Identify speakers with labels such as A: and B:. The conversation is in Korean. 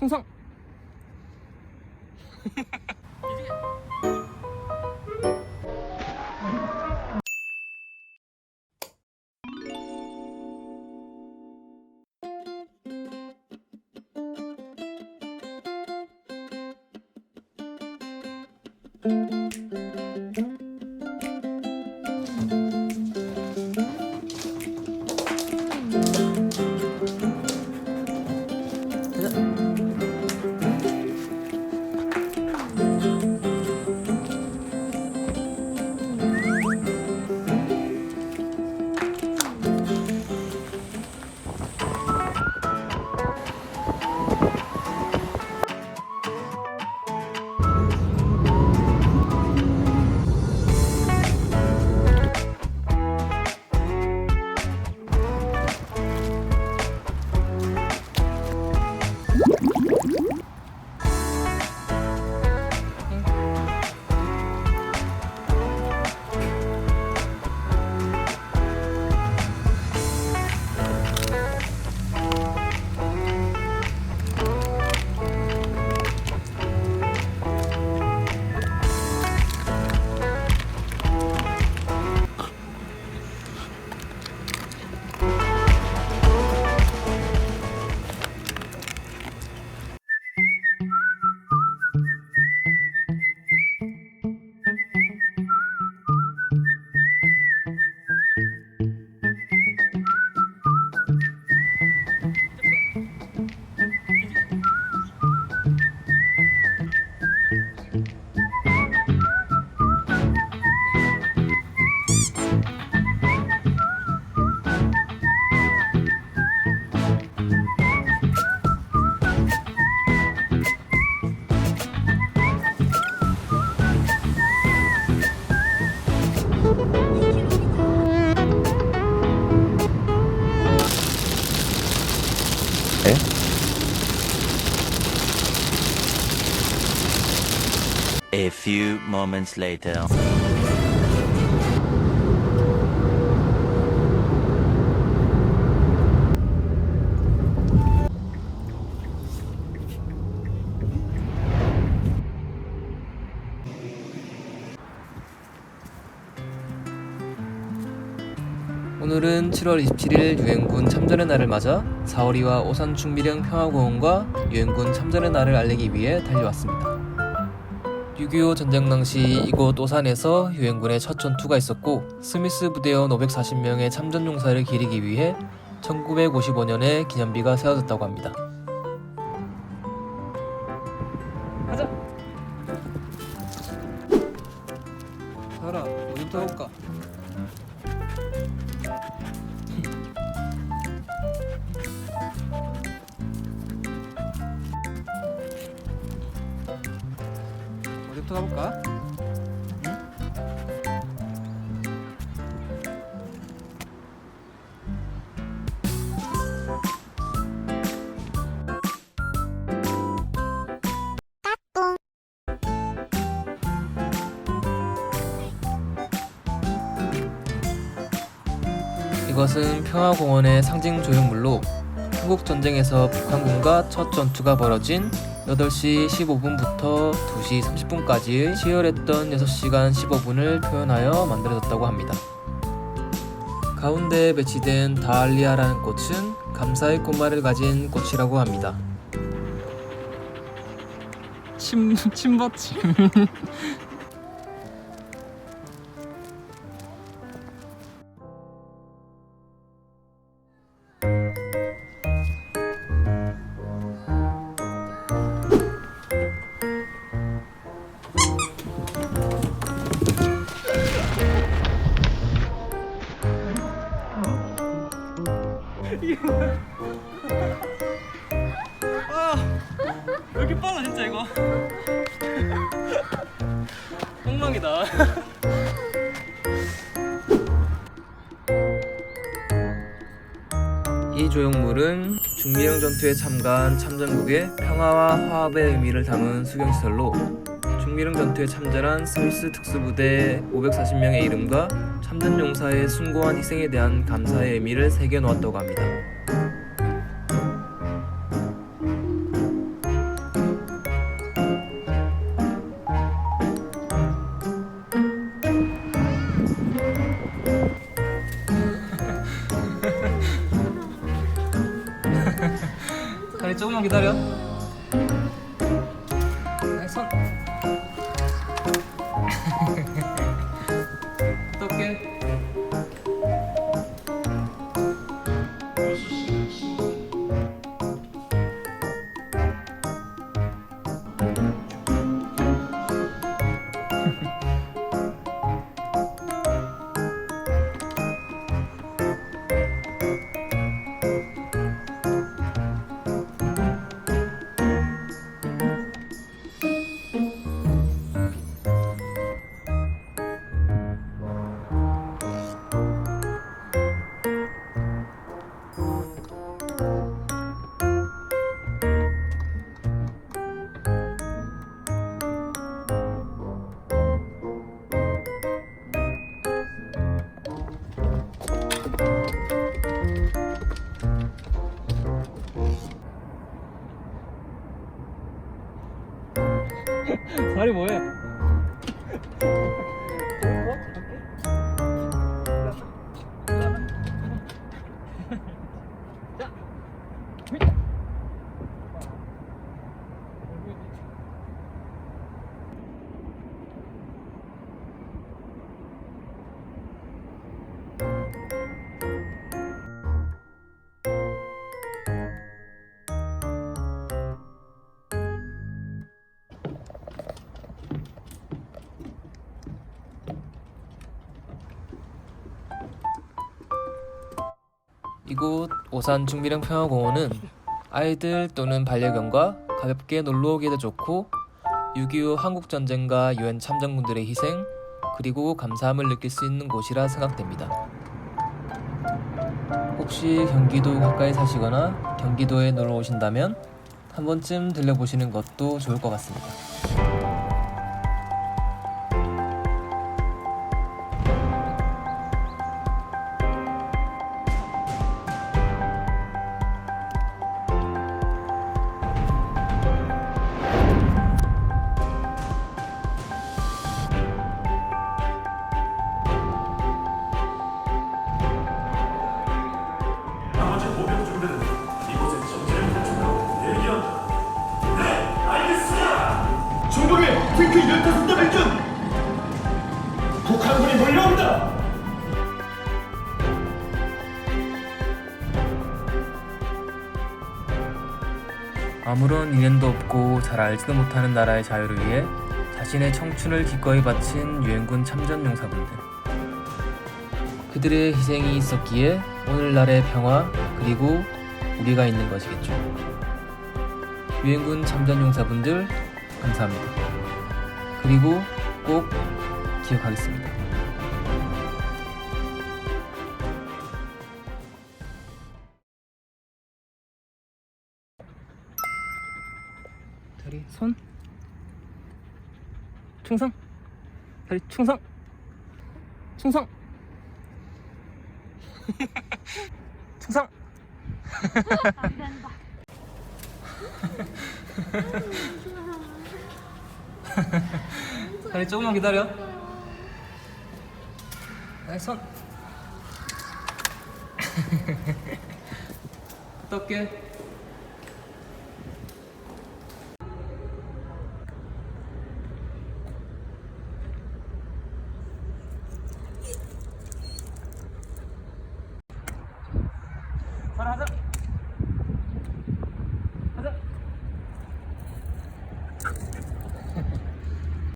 A: 충성!
B: A few moments later.
A: 오늘은 7월 27일 유엔군 참전의 날을 맞아 사오리와 오산 중미령 평화공원과 유엔군 참전의 날을 알리기 위해 달려왔습니다. 6.25 전쟁 당시 이곳 오산에서 유엔군의 첫 전투가 있었고 스미스 부대원 540명의 참전 용사를 기리기 위해 1955년에 기념비가 세워졌다고 합니다. 가자! 사라, 어디부터 가볼까? 어디부터 가볼까? 이것은 평화공원의 상징 조형물로 한국전쟁에서 북한군과 첫 전투가 벌어진 8시 15분부터 2시 30분까지의 치열했던 6시간 15분을 표현하여 만들어졌다고 합니다. 가운데에 배치된 다알리아라는 꽃은 감사의 꽃말을 가진 꽃이라고 합니다.
C: 침받침. 왜 이렇게 빨라 진짜 이거. 엉망이다.
A: 이 조형물은 중미령 전투에 참가한 참전국의 평화와 화합의 의미를 담은 수경시설로 중미령 전투에 참전한 스미스 특수부대 540명의 이름과 참전 용사의 숭고한 희생에 대한 감사의 의미를 새겨놓았다고 합니다. 다리 조금만 기다려. 손. 어떡해?
C: 다리 뭐해?
A: 이곳 오산 중미령 평화공원은 아이들 또는 반려견과 가볍게 놀러 오기에도 좋고 6.25 한국전쟁과 유엔 참전군들의 희생 그리고 감사함을 느낄 수 있는 곳이라 생각됩니다. 혹시 경기도 가까이 사시거나 경기도에 놀러 오신다면 한 번쯤 들려보시는 것도 좋을 것 같습니다.
D: 나머지 모병중들은 이곳에 전쟁을 펼친다고 얘기한다. 네, 알겠습니다. 중국에 탱크 15대 발견! 북한군이 몰려온다!
A: 아무런 인연도 없고 잘 알지도 못하는 나라의 자유를 위해 자신의 청춘을 기꺼이 바친 유엔군 참전용사분들. 그들의 희생이 있었기에 오늘날의 평화 그리고 우리가 있는 것이겠죠. 유엔군 참전용사분들 감사합니다. 그리고 꼭 기억하겠습니다. 다리 손 충성 다리 충성 충성 충성 다리 조금만 기다려. 다리 손 어떡해? 하자.